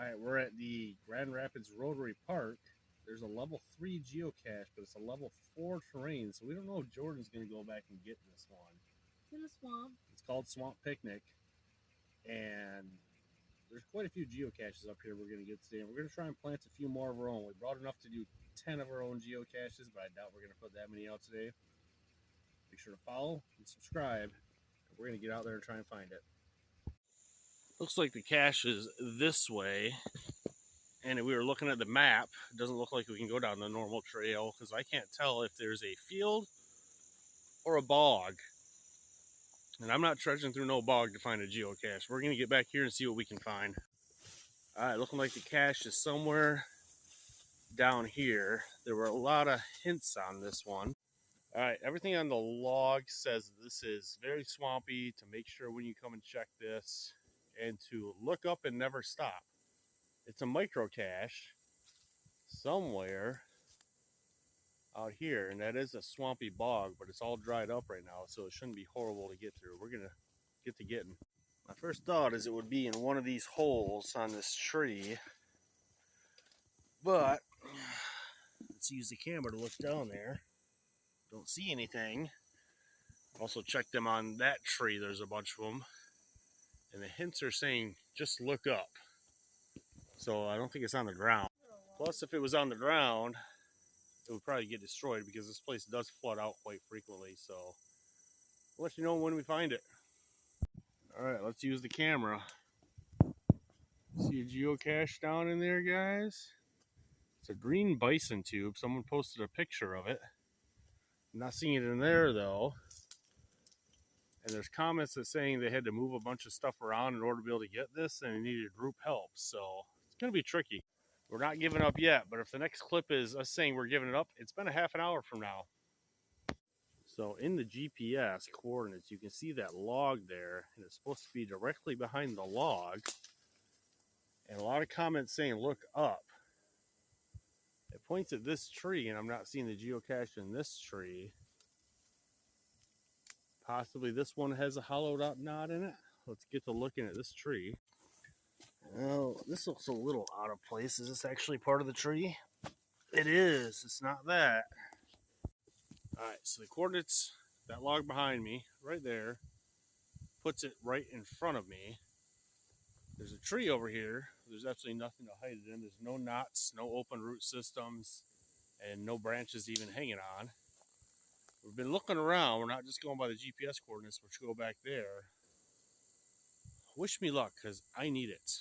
All right, we're at the Grand Rapids Rotary Park. There's a level 3 geocache, but it's a level 4 terrain, so we don't know if Jordan's going to go back and get this one. It's in a swamp. It's called Swamp Picnic, and there's quite a few geocaches up here we're going to get today. And we're going to try and plant a few more of our own. We brought enough to do 10 of our own geocaches, but I doubt we're going to put that many out today. Make sure to follow and subscribe. We're going to get out there and try and find it. Looks like the cache is this way. And we were looking at the map. It doesn't look like we can go down the normal trail because I can't tell if there's a field or a bog. And I'm not trudging through no bog to find a geocache. We're going to get back here and see what we can find. All right, looking like the cache is somewhere down here. There were a lot of hints on this one. All right, everything on the log says this is very swampy, to make sure when you come and check this, and to look up and never stop. It's a micro cache somewhere out here, and that is a swampy bog, but it's all dried up right now, so it shouldn't be horrible to get through. We're gonna get to getting. My first thought is it would be in one of these holes on this tree, but let's use the camera to look down there. Don't see anything. Also check them on that tree. There's a bunch of them, and the hints are saying just look up. So I don't think it's on the ground. Plus, if it was on the ground, it would probably get destroyed because this place does flood out quite frequently. So I'll let you know when we find it. All right, let's use the camera. See a geocache down in there, guys? It's a green bison tube. Someone posted a picture of it. I'm not seeing it in there though. And there's comments that saying they had to move a bunch of stuff around in order to be able to get this, and they needed group help. So it's going to be tricky. We're not giving up yet, but if the next clip is us saying we're giving it up, it's been a half an hour from now. So in the GPS coordinates, you can see that log there, and it's supposed to be directly behind the log. And a lot of comments saying look up. It points at this tree, and I'm not seeing the geocache in this tree. Possibly this one has a hollowed out knot in it. Let's get to looking at this tree. Oh, this looks a little out of place. Is this actually part of the tree? It is. It's not that. All right, so the coordinates, that log behind me, right there, puts it right in front of me. There's a tree over here. There's absolutely nothing to hide it in. There's no knots, no open root systems, and no branches even hanging on. We've been looking around. We're not just going by the GPS coordinates, which go back there. Wish me luck, because I need it.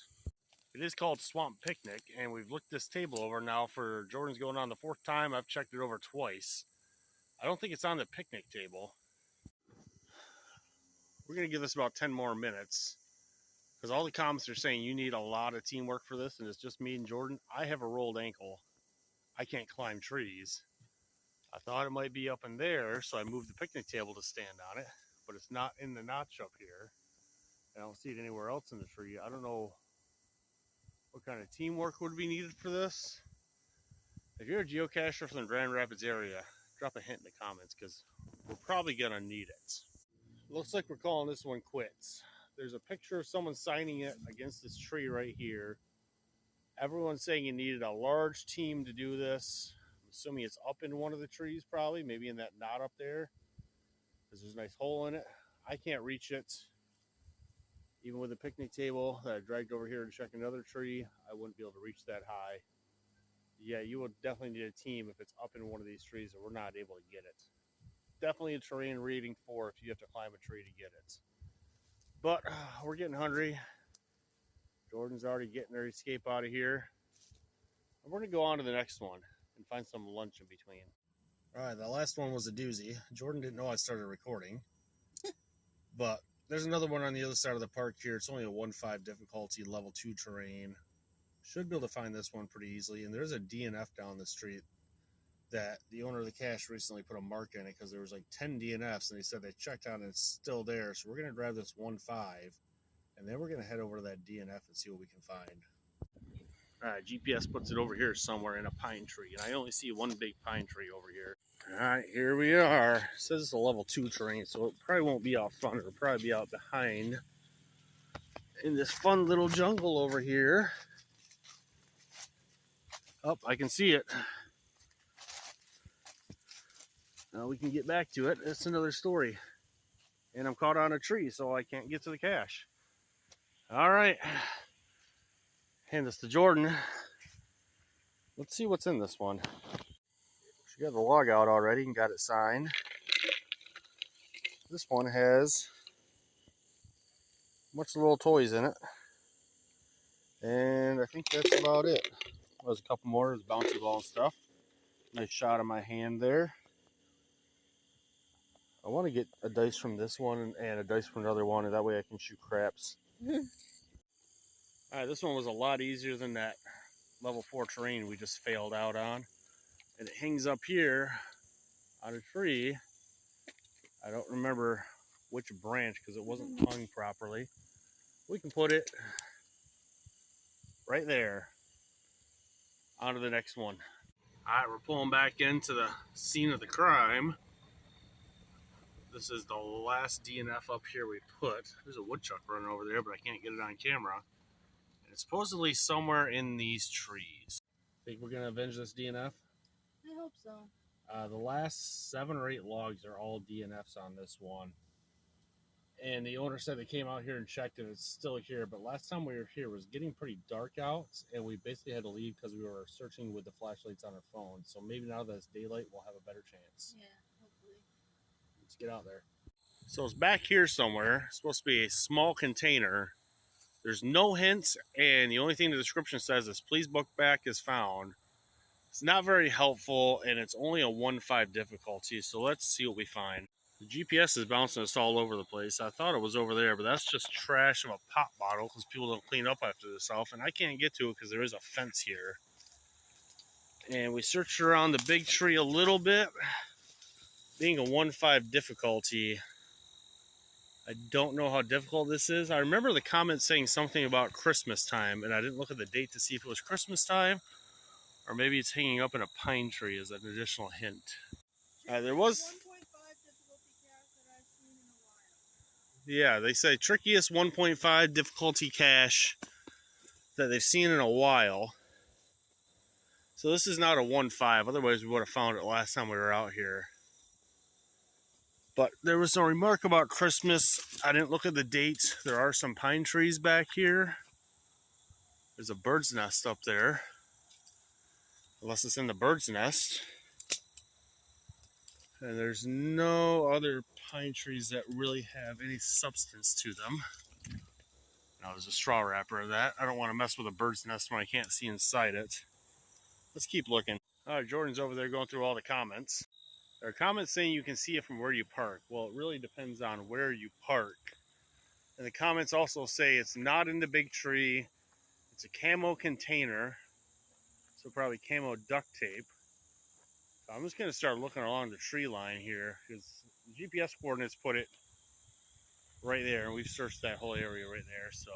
It is called Swamp Picnic, and we've looked this table over now for Jordan's going on the 4th time. I've checked it over twice. I don't think it's on the picnic table. We're going to give this about 10 more minutes, because all the comments are saying you need a lot of teamwork for this, and it's just me and Jordan. I have a rolled ankle. I can't climb trees. I thought it might be up in there, so I moved the picnic table to stand on it, but it's not in the notch up here. I don't see it anywhere else in the tree. I don't know what kind of teamwork would be needed for this. If you're a geocacher from the Grand Rapids area, drop a hint in the comments, because we're probably going to need it. Looks like we're calling this one quits. There's a picture of someone signing it against this tree right here. Everyone's saying you needed a large team to do this. I'm assuming it's up in one of the trees probably, maybe in that knot up there, because there's a nice hole in it. I can't reach it. Even with a picnic table that I dragged over here to check another tree, I wouldn't be able to reach that high. Yeah, you would definitely need a team if it's up in one of these trees and we're not able to get it. Definitely a terrain rating 4 if you have to climb a tree to get it. But we're getting hungry. Jordan's already getting their escape out of here. And we're going to go on to the next one and find some lunch in between. All right, the last one was a doozy. Jordan didn't know I started recording. But there's another one on the other side of the park here. It's only a 1-5 difficulty, level 2 terrain. Should be able to find this one pretty easily. And there's a DNF down the street that the owner of the cache recently put a mark in it because there was like 10 DNFs, and they said they checked on it and it's still there. So we're going to grab this 1-5, and then we're going to head over to that DNF and see what we can find. All right, GPS puts it over here somewhere in a pine tree, and I only see one big pine tree over here. All right, here we are. It says it's a level 2 terrain, so it probably won't be out front. It'll probably be out behind in this fun little jungle over here. Oh, I can see it. Now we can get back to it. It's another story. And I'm caught on a tree, so I can't get to the cache. All right. Hand this to Jordan. Let's see what's in this one. She got the log out already and got it signed. This one has a bunch of little toys in it. And I think that's about it. There's a couple more. There's bouncy ball and stuff. Nice shot of my hand there. I want to get a dice from this one and a dice from another one, and that way I can shoot craps. Alright, this one was a lot easier than that level 4 terrain we just failed out on. And it hangs up here on a tree. I don't remember which branch because it wasn't hung properly. We can put it right there onto the next one. Alright, we're pulling back into the scene of the crime. This is the last DNF up here we put. There's a woodchuck running over there, but I can't get it on camera. And it's supposedly somewhere in these trees. Think we're going to avenge this DNF? I hope so. The last 7 or 8 logs are all DNFs on this one. And the owner said they came out here and checked it. It's still here. But last time we were here, it was getting pretty dark out. And we basically had to leave because we were searching with the flashlights on our phone. So maybe now that it's daylight, we'll have a better chance. Yeah, hopefully. Let's get out there. So it's back here somewhere. It's supposed to be a small container. There's no hints. And the only thing the description says is, please book back is found. It's not very helpful, and it's only a 1-5 difficulty, so let's see what we find. The GPS is bouncing us all over the place. I thought it was over there, but that's just trash of a pop bottle because people don't clean up after themselves, and I can't get to it because there is a fence here. And we searched around the big tree a little bit. Being a 1-5 difficulty, I don't know how difficult this is. I remember the comment saying something about Christmas time, and I didn't look at the date to see if it was Christmas time. Or maybe it's hanging up in a pine tree as an additional hint. There was 1.5 difficulty cache that I've seen in a while. Yeah, they say trickiest 1.5 difficulty cache that they've seen in a while. So this is not a 1-5, otherwise we would have found it last time we were out here. But there was a remark about Christmas. I didn't look at the date. There are some pine trees back here. There's a bird's nest up there. Unless it's in the bird's nest. And there's no other pine trees that really have any substance to them. Now there's a straw wrapper of that. I don't want to mess with a bird's nest when I can't see inside it. Let's keep looking. Alright, Jordan's over there going through all the comments. There are comments saying you can see it from where you park. Well, it really depends on where you park. And the comments also say it's not in the big tree. It's a camo container. So probably camo duct tape. So I'm just going to start looking along the tree line here because the GPS coordinates put it right there, and we've searched that whole area right there. So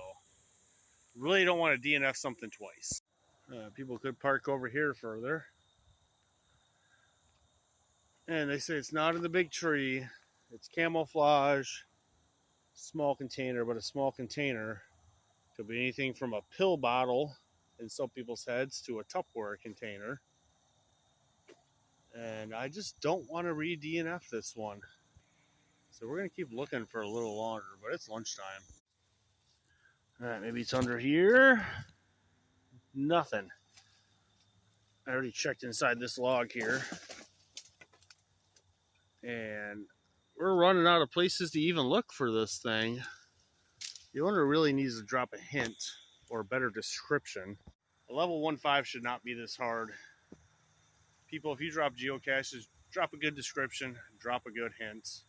really don't want to DNF something twice. People could park over here further. And they say it's not in the big tree. It's camouflage, small container, but a small container could be anything from a pill bottle in some people's heads to a Tupperware container. And I just don't want to re-DNF this one. So we're going to keep looking for a little longer, but it's lunchtime. Alright, maybe it's under here. Nothing. I already checked inside this log here. And we're running out of places to even look for this thing. The owner really needs to drop a hint or a better description. A level 1-5 should not be this hard. People, if you drop geocaches, drop a good description, drop a good hint,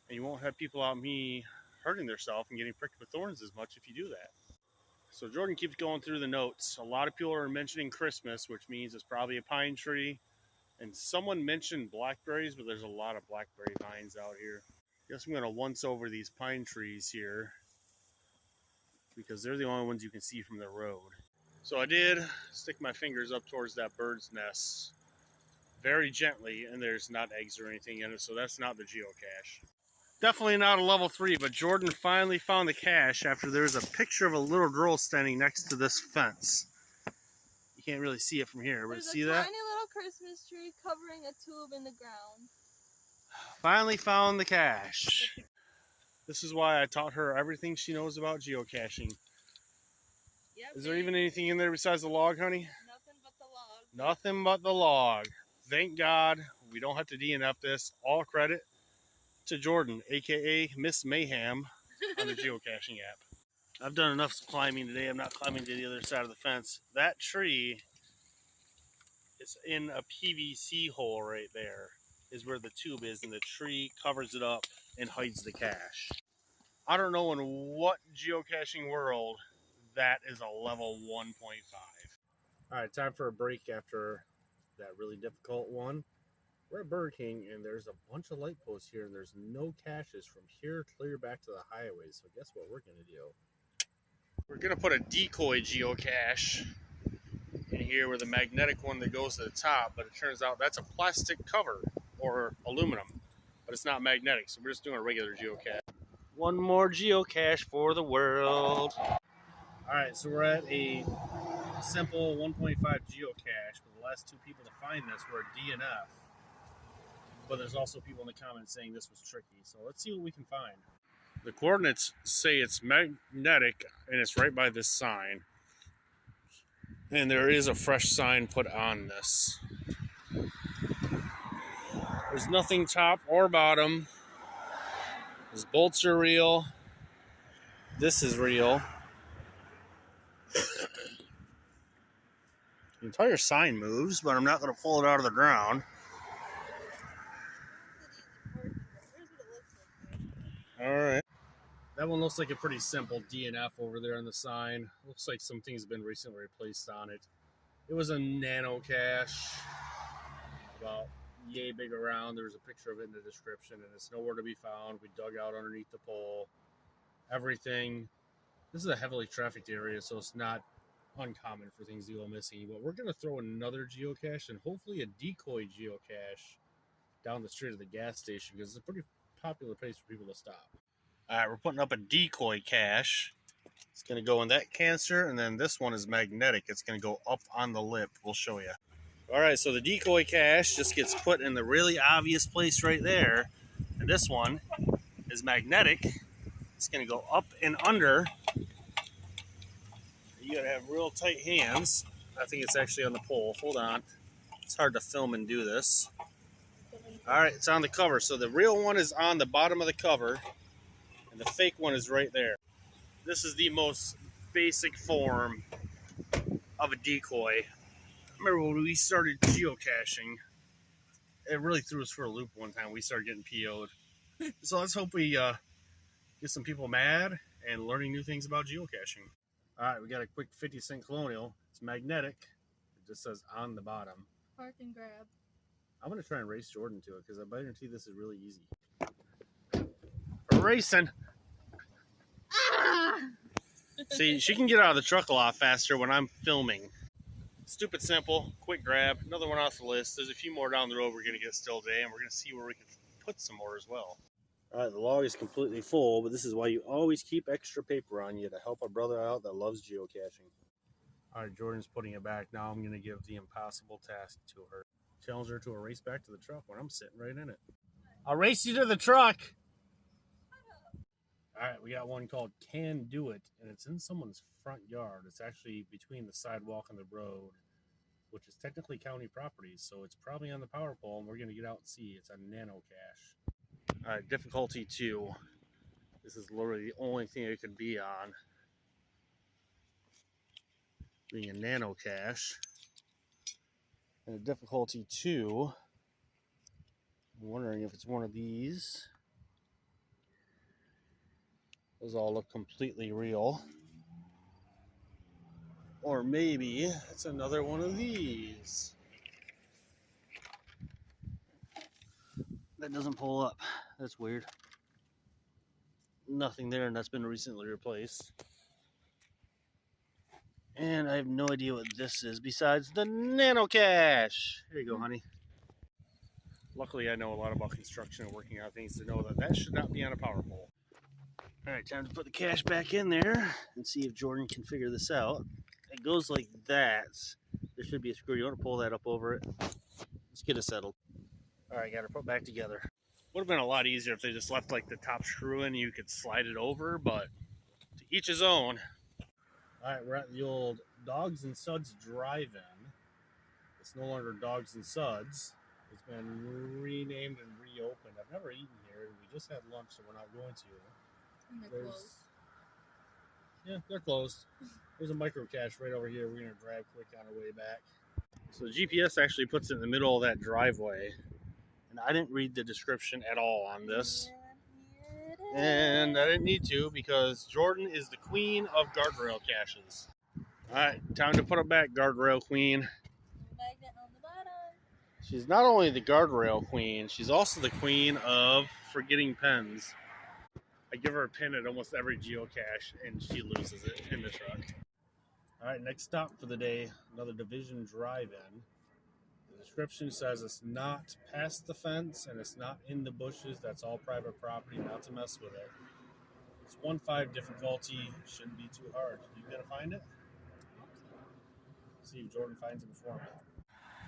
and you won't have people out me hurting themselves and getting pricked with thorns as much if you do that. So Jordan keeps going through the notes. A lot of people are mentioning Christmas, which means it's probably a pine tree. And someone mentioned blackberries, but there's a lot of blackberry vines out here. Guess I'm going to once over these pine trees here because they're the only ones you can see from the road. So I did stick my fingers up towards that bird's nest very gently, and there's not eggs or anything in it, so that's not the geocache. Definitely not a level 3, but Jordan finally found the cache after there's a picture of a little girl standing next to this fence. You can't really see it from here, but There's see a that? tiny little Christmas tree covering a tube in the ground. Finally found the cache. This is why I taught her everything she knows about geocaching. Yep, Is there even anything in there besides the log, honey? Nothing but the log. Nothing but the log. Thank God we don't have to DNF this. All credit to Jordan, aka Miss Mayhem, on the geocaching app. I've done enough climbing today. I'm not climbing to the other side of the fence. That tree is in a PVC hole right there, is where the tube is, and the tree covers it up and hides the cache. I don't know in what geocaching world that is a level 1.5. All right, time for a break after that really difficult one. We're at Burger King, and there's a bunch of light posts here, and there's no caches from here clear back to the highway. So guess what we're going to do? We're going to put a decoy geocache in here with a magnetic one that goes to the top, but it turns out that's a plastic cover or aluminum, but it's not magnetic, so we're just doing a regular geocache. One more geocache for the world. All right, so we're at a simple 1.5 geocache, but the last two people to find this were a DNF. But there's also people in the comments saying this was tricky, so let's see what we can find. The coordinates say it's magnetic, and it's right by this sign. And there is a fresh sign put on this. There's nothing top or bottom. These bolts are real. This is real. The entire sign moves, but I'm not going to pull it out of the ground. Alright. That one looks like a pretty simple DNF over there on the sign. Looks like some things have been recently replaced on it. It was a nano cache. About yay big around. There's a picture of it in the description, and it's nowhere to be found. We dug out underneath the pole. Everything. This is a heavily trafficked area, so it's not uncommon for things to go missing. But we're going to throw another geocache and hopefully a decoy geocache down the street of the gas station, because it's a pretty popular place for people to stop. All right, we're putting up a decoy cache. It's going to go in that canister, and then this one is magnetic. It's going to go up on the lip. We'll show you. All right, so the decoy cache just gets put in the really obvious place right there, and this one is magnetic. It's going to go up and under. You got to have real tight hands. I think it's actually on the pole. Hold on. It's hard to film and do this. All right, it's on the cover. So the real one is on the bottom of the cover, and the fake one is right there. This is the most basic form of a decoy. I remember when we started geocaching, it really threw us for a loop one time. We started getting PO'd. So let's hope we get some people mad and learning new things about geocaching. All right, we got a quick 50-cent colonial. It's magnetic. It just says on the bottom. Park and grab. I'm going to try and race Jordan to it, because I guarantee this is really easy. Racing. Ah! See, she can get out of the truck a lot faster when I'm filming. Stupid simple, quick grab. Another one off the list. There's a few more down the road we're going to get still today, and we're going to see where we can put some more as well. All right, the log is completely full, but this is why you always keep extra paper on you to help a brother out that loves geocaching. All right, Jordan's putting it back. Now I'm going to give the impossible task to her. Challenge her to a race back to the truck when I'm sitting right in it. I'll race you to the truck. All right, we got one called Can Do It, and it's in someone's front yard. It's actually between the sidewalk and the road, which is technically county property, so it's probably on the power pole, and we're going to get out and see. It's a nano cache. All right, difficulty 2. This is literally the only thing it could be on. Being a nano cache. And difficulty 2, I'm wondering if it's one of these. Those all look completely real. Or maybe it's another one of these. That doesn't pull up. That's weird. Nothing there, and that's been recently replaced. And I have no idea what this is besides the nano cache. Here you go, honey. Luckily, I know a lot about construction and working out things to know that that should not be on a power pole. All right, time to put the cache back in there and see if Jordan can figure this out. It goes like that. there should be a screw. You want to pull that up over it. Let's get it settled. All right, got to put it back together. Would have been a lot easier if they just left like the top screw in. You could slide it over, but to each his own. All right, we're at the old Dogs and Suds Drive-In. It's no longer Dogs and Suds. It's been renamed and reopened. I've never eaten here. We just had lunch, so we're not going to. And they're closed. Yeah, they're closed. There's a micro cache right over here. We're going to drive quick on our way back. So the GPS actually puts it in the middle of that driveway. And I didn't read the description at all on this. And I didn't need to because Jordan is the queen of guardrail caches. All right, time to put it back, guardrail queen. Magnet on the bottom. She's not only the guardrail queen, she's also the queen of forgetting pens. I give her a pin at almost every geocache, and she loses it in the truck. All right, next stop for the day, another Division drive-in. The description says it's not past the fence, and it's not in the bushes. That's all private property, not to mess with it. It's 1-5 difficulty, shouldn't be too hard. You gonna find it? See if Jordan finds it before me.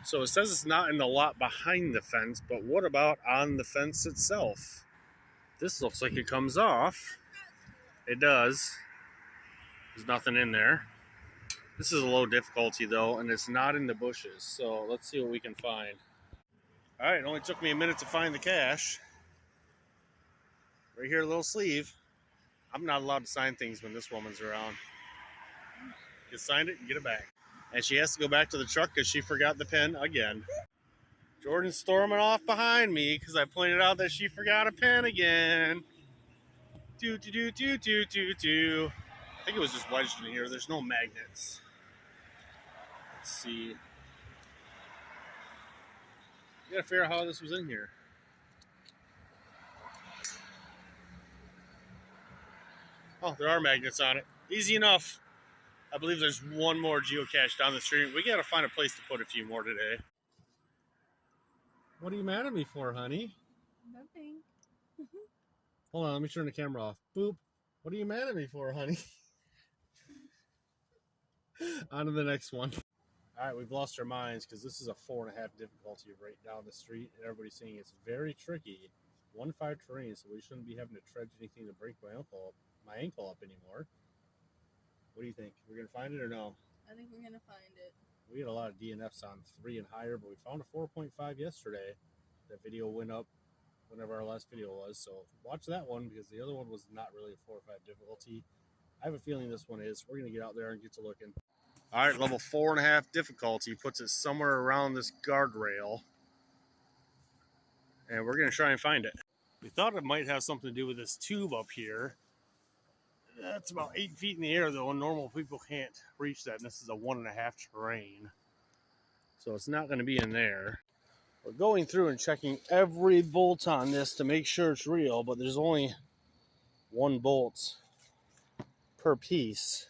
So it says it's not in the lot behind the fence, but what about on the fence itself? This looks like it comes off. It does. There's nothing in there. This is a low difficulty though, and it's not in the bushes. So let's see what we can find. All right, it only took me a minute to find the cache. Right here, a little sleeve. I'm not allowed to sign things when this woman's around. You signed it and get it back. And she has to go back to the truck because she forgot the pen again. Jordan's storming off behind me because I pointed out that she forgot a pen again. Do. I think it was just wedged in here. There's no magnets. Let's see. You gotta figure out how this was in here. Oh, there are magnets on it. Easy enough. I believe there's one more geocache down the street. We gotta find a place to put a few more today. What are you mad at me for, honey? Nothing. Hold on, let me turn the camera off. Boop. What are you mad at me for, honey? On to the next one. All right, we've lost our minds because this is a 4.5 difficulty right down the street, and everybody's saying it's very tricky. 1-5 terrain, so we shouldn't be having to trudge anything to break my ankle up anymore. What do you think? We're gonna find it or no? I think we're gonna find it. We had a lot of DNFs on 3 and higher, but we found a 4.5 yesterday. That video went up whenever our last video was, so watch that one because the other one was not really a 4 or 5 difficulty. I have a feeling this one is. We're gonna get out there and get to looking. All right, level 4.5 difficulty puts it somewhere around this guardrail, and we're gonna try and find it. We thought it might have something to do with this tube up here. That's about 8 feet in the air, though, and normal people can't reach that, and this is a 1.5 terrain. So it's not going to be in there. We're going through and checking every bolt on this to make sure it's real, but there's only 1 bolt per piece,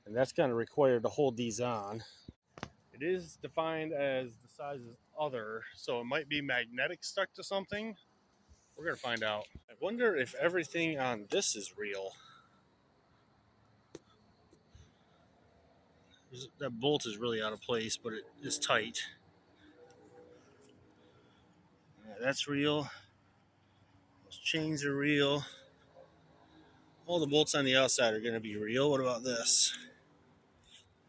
and that's kind of required to hold these on. It is defined as the size is other, so it might be magnetic stuck to something. We're going to find out. I wonder if everything on this is real. That bolt is really out of place, but it is tight. Yeah, that's real. Those chains are real. All the bolts on the outside are going to be real. What about this?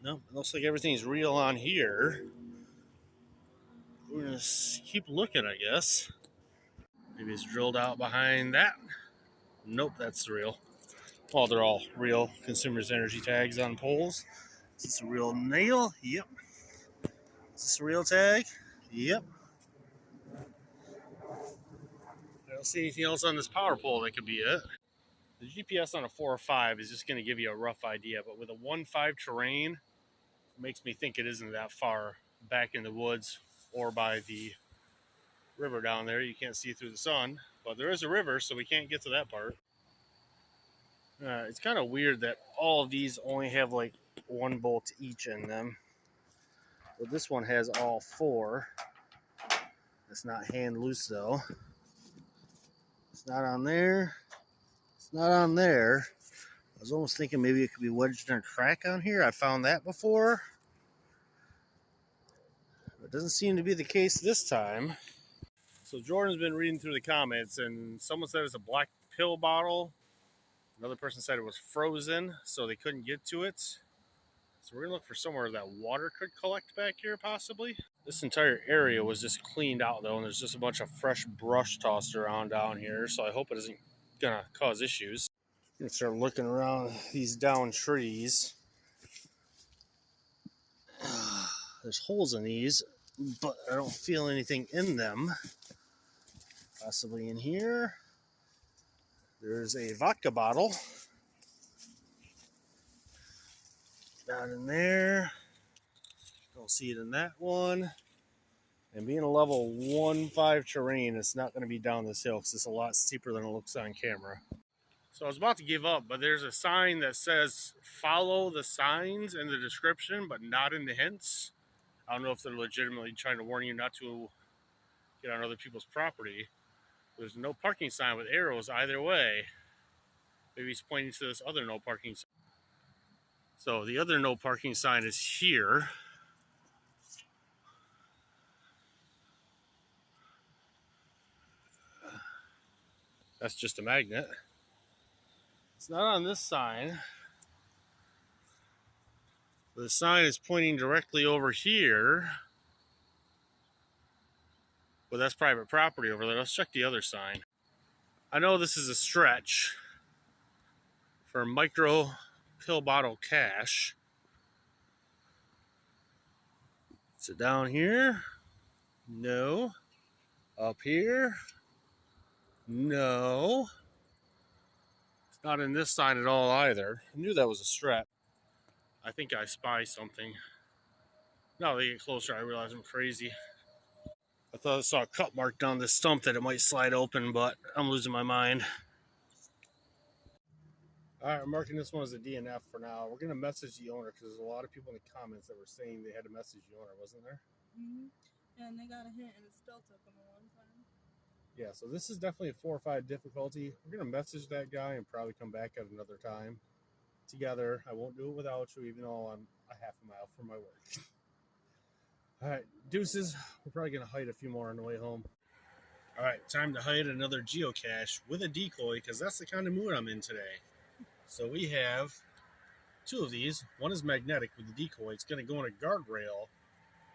No, it looks like everything's real on here. We're going to keep looking, I guess. Maybe it's drilled out behind that. Nope, that's real. Well, they're all real Consumers Energy tags on poles. Is this a real nail? Yep. Is this a real tag? Yep. I don't see anything else on this power pole that could be it. The GPS on a 4 or 5 is just going to give you a rough idea, but with a 1-5 terrain, it makes me think it isn't that far back in the woods or by the river down there. You can't see through the sun, but there is a river, so we can't get to that part. It's kind of weird that all of these only have like 1 bolt each in them. But this one has all 4. It's not hand loose though. It's not on there. It's not on there. I was almost thinking maybe it could be wedged in a crack on here. I found that before. It doesn't seem to be the case this time. So Jordan's been reading through the comments, and someone said it's a black pill bottle. Another person said it was frozen, so they couldn't get to it. So we're gonna look for somewhere that water could collect back here, possibly. This entire area was just cleaned out though, and there's just a bunch of fresh brush tossed around down here. So I hope it isn't gonna cause issues. I'm gonna start looking around these down trees. There's holes in these, but I don't feel anything in them. Possibly in here. There's a vodka bottle. Not in there. Don't see it in that one. And being a level 1-5 terrain, it's not going to be down this hill because it's a lot steeper than it looks on camera. So I was about to give up, but there's a sign that says follow the signs in the description, but not in the hints. I don't know if they're legitimately trying to warn you not to get on other people's property. There's no parking sign with arrows either way. Maybe he's pointing to this other no parking sign. So the other no parking sign is here. That's just a magnet. It's not on this sign. The sign is pointing directly over here. But that's private property over there. Let's check the other sign. I know this is a stretch for micro pill bottle cache. Is it down here? No. Up here? No. It's not in this sign at all either. I knew that was a stretch. I think I spy something. Now they get closer, I realize I'm crazy. I thought I saw a cut mark down this stump that it might slide open, but I'm losing my mind. Alright, I'm marking this one as a DNF for now. We're going to message the owner because there's a lot of people in the comments that were saying they had to message the owner, wasn't there? Mm-hmm. And they got a hint and it still took them a long time. Yeah, so this is definitely a 4 or 5 difficulty. We're going to message that guy and probably come back at another time together. I won't do it without you, even though I'm a half a mile from my work. All right, deuces. We're probably going to hide a few more on the way home. All right, time to hide another geocache with a decoy because that's the kind of mood I'm in today. So we have 2 of these. One is magnetic with the decoy. It's going to go in a guardrail.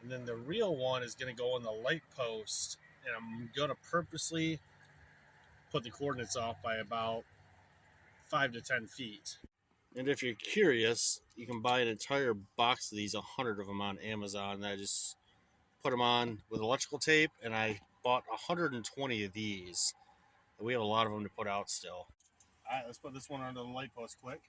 And then the real one is going to go on the light post. And I'm going to purposely put the coordinates off by about 5 to 10 feet. And if you're curious, you can buy an entire box of these, 100 of them on Amazon. And I just put them on with electrical tape, and I bought 120 of these. And we have a lot of them to put out still. All right, let's put this one under the light post quick.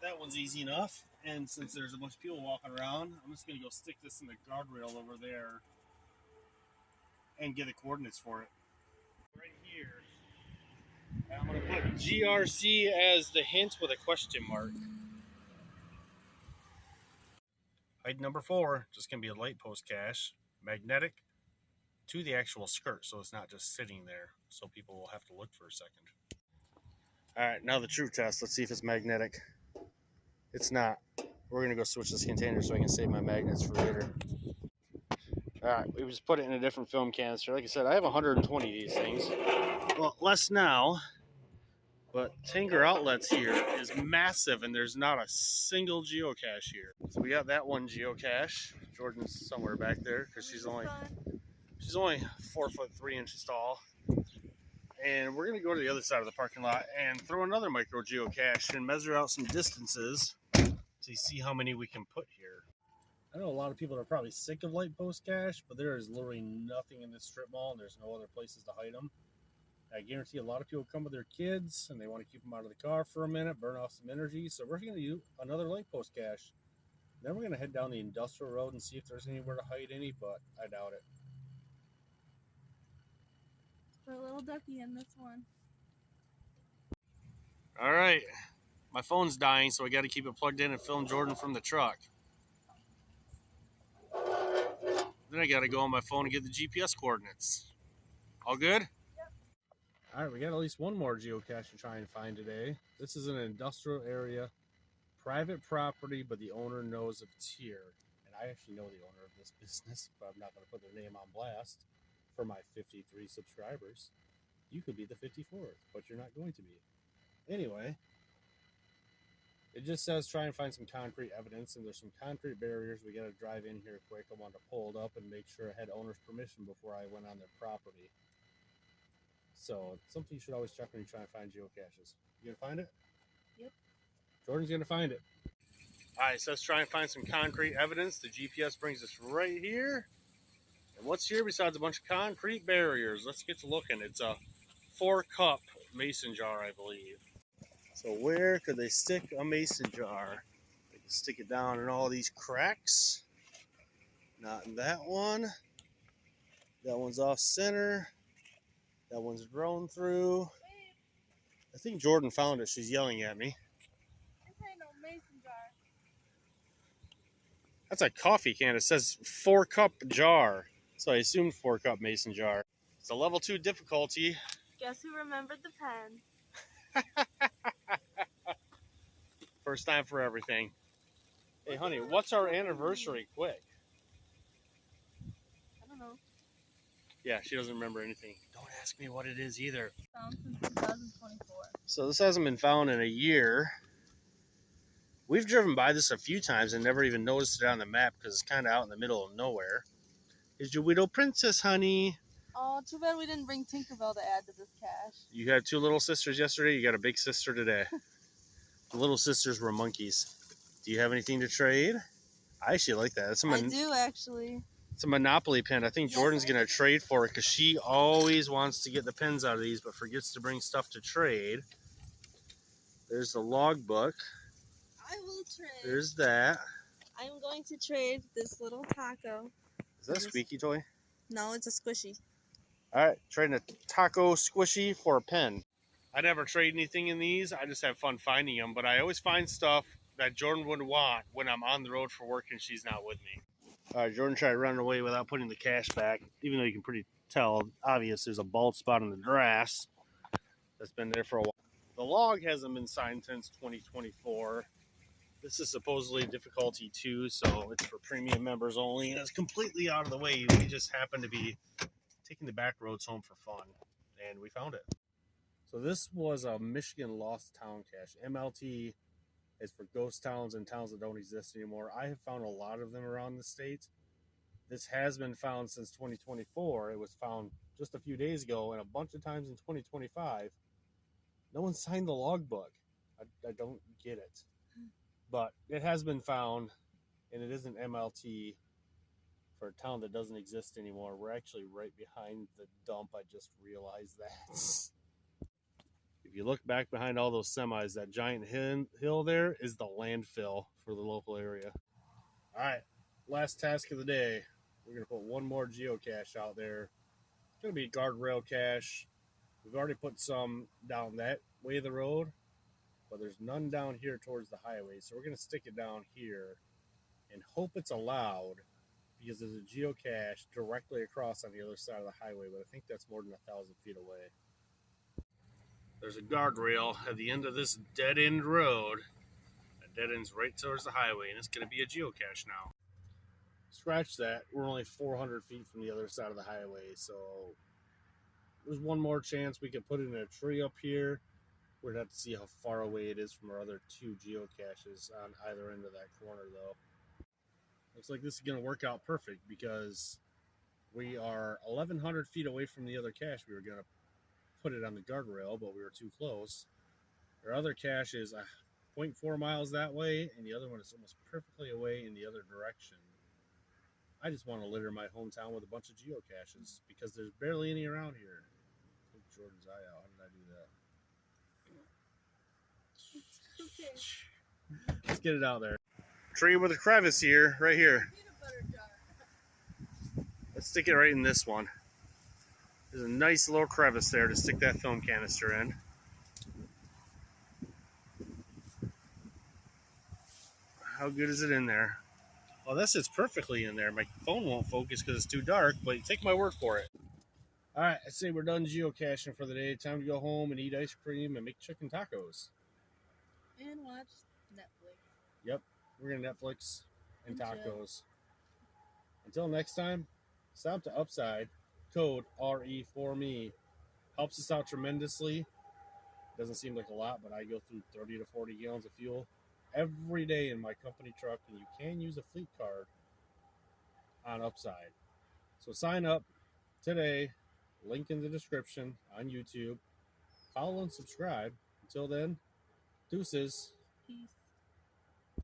That one's easy enough. And since there's a bunch of people walking around, I'm just going to go stick this in the guardrail over there and get the coordinates for it. Right here. And I'm going to put GRC as the hint with a question mark. Hide number 4, just going to be a light post cache, magnetic to the actual skirt, so it's not just sitting there, so people will have to look for a second. All right, now the true test. Let's see if it's magnetic. It's not. We're going to go switch this container so I can save my magnets for later. All right, we just put it in a different film canister. Like I said, I have 120 of these things. Well, less now, but Tanger Outlets here is massive, and there's not a single geocache here. So we got that one geocache. Jordan's somewhere back there because she's only 4 foot 3 inches tall. And we're going to go to the other side of the parking lot and throw another micro geocache and measure out some distances to see how many we can put here. I know a lot of people are probably sick of light post cache, but there is literally nothing in this strip mall, and there's no other places to hide them. I guarantee a lot of people come with their kids, and they want to keep them out of the car for a minute, burn off some energy. So we're going to do another light post cache. Then we're going to head down the industrial road and see if there's anywhere to hide any, but I doubt it. Put a little ducky in this one. All right. My phone's dying, so I got to keep it plugged in and film Jordan from the truck. Then I got to go on my phone and get the GPS coordinates. All good? Yep. All right, we got at least one more geocache to try and find today. This is an industrial area, private property, but the owner knows if it's here. And I actually know the owner of this business, but I'm not going to put their name on blast for my 53 subscribers. You could be the 54th, but you're not going to be. Anyway, it just says try and find some concrete evidence, and there's some concrete barriers. We got to drive in here quick. I wanted to pull it up and make sure I had owner's permission before I went on their property. So it's something you should always check when you try and find geocaches. You gonna find it? Yep. Jordan's gonna find it. All right, so let's try and find some concrete evidence. The GPS brings us right here. And what's here besides a bunch of concrete barriers? Let's get to looking. It's a 4-cup mason jar, I believe. So where could they stick a mason jar? They can stick it down in all these cracks. Not in that one. That one's off center. That one's grown through. I think Jordan found it. She's yelling at me. This ain't no mason jar. That's a coffee can. It says 4-cup jar. So I assumed 4-cup mason jar. It's a level 2 difficulty. Guess who remembered the pen? First time for everything. Hey, honey, what's our anniversary? Quick. I don't know. Yeah, she doesn't remember anything. Don't ask me what it is either. Found since 2024. So this hasn't been found in a year. We've driven by this a few times and never even noticed it on the map because it's kind of out in the middle of nowhere. Is your widow princess, honey? Oh, too bad we didn't bring Tinkerbell to add to this cache. You had 2 little sisters yesterday. You got a big sister today. The little sisters were monkeys. Do you have anything to trade? I actually like that. I do, actually. It's a Monopoly pin. I think Jordan's going to trade for it because she always wants to get the pins out of these but forgets to bring stuff to trade. There's the logbook. I will trade. There's that. I'm going to trade this little taco. Is that a squeaky toy? No, it's a squishy. All right, trading a taco squishy for a pen. I never trade anything in these. I just have fun finding them, but I always find stuff that Jordan would want when I'm on the road for work and she's not with me. All right, Jordan tried running away without putting the cash back, even though you can pretty tell, obvious, there's a bald spot in the grass that's been there for a while. The log hasn't been signed since 2024. This is supposedly difficulty 2, so it's for premium members only, and it's completely out of the way. We just happen to be taking the back roads home for fun, and we found it. So this was a Michigan Lost Town cache. MLT is for ghost towns and towns that don't exist anymore. I have found a lot of them around the state. This has been found since 2024. It was found just a few days ago, and a bunch of times in 2025. No one signed the logbook. I don't get it. But it has been found, and it is an MLT for a town that doesn't exist anymore. We're actually right behind the dump. I just realized that. If you look back behind all those semis, that giant hill there is the landfill for the local area. All right, last task of the day. We're going to put one more geocache out there. It's going to be a guardrail cache. We've already put some down that way of the road, but there's none down here towards the highway. So we're going to stick it down here and hope it's allowed because there's a geocache directly across on the other side of the highway, but I think that's more than 1,000 feet away. There's a guardrail at the end of this dead-end road. That dead ends right towards the highway, and it's going to be a geocache now. Scratch that. We're only 400 feet from the other side of the highway, so there's one more chance we could put it in a tree up here. We'd have to see how far away it is from our other 2 geocaches on either end of that corner, though. Looks like this is going to work out perfect because we are 1,100 feet away from the other cache. We were going to put it on the guardrail, but we were too close. Our other cache is 0.4 miles that way, and the other one is almost perfectly away in the other direction. I just want to litter my hometown with a bunch of geocaches because there's barely any around here. Take Jordan's eye out. How did I do that? Okay. Let's get it out there. Tree with a crevice here, right here. Peanut butter jar. Let's stick it right in this one. There's a nice little crevice there to stick that film canister in. How good is it in there? Well, this is perfectly in there. My phone won't focus because it's too dark, but take my word for it. All right, I say we're done geocaching for the day. Time to go home and eat ice cream and make chicken tacos. And watch Netflix. Yep, we're gonna Netflix and And chill. tacos. Until next time, stop to Upside. Code RE4ME helps us out tremendously. Doesn't seem like a lot, but I go through 30 to 40 gallons of fuel every day in my company truck, and you can use a fleet card on Upside. So sign up today. Link in the description on YouTube. Follow and subscribe. Until then, deuces. Peace.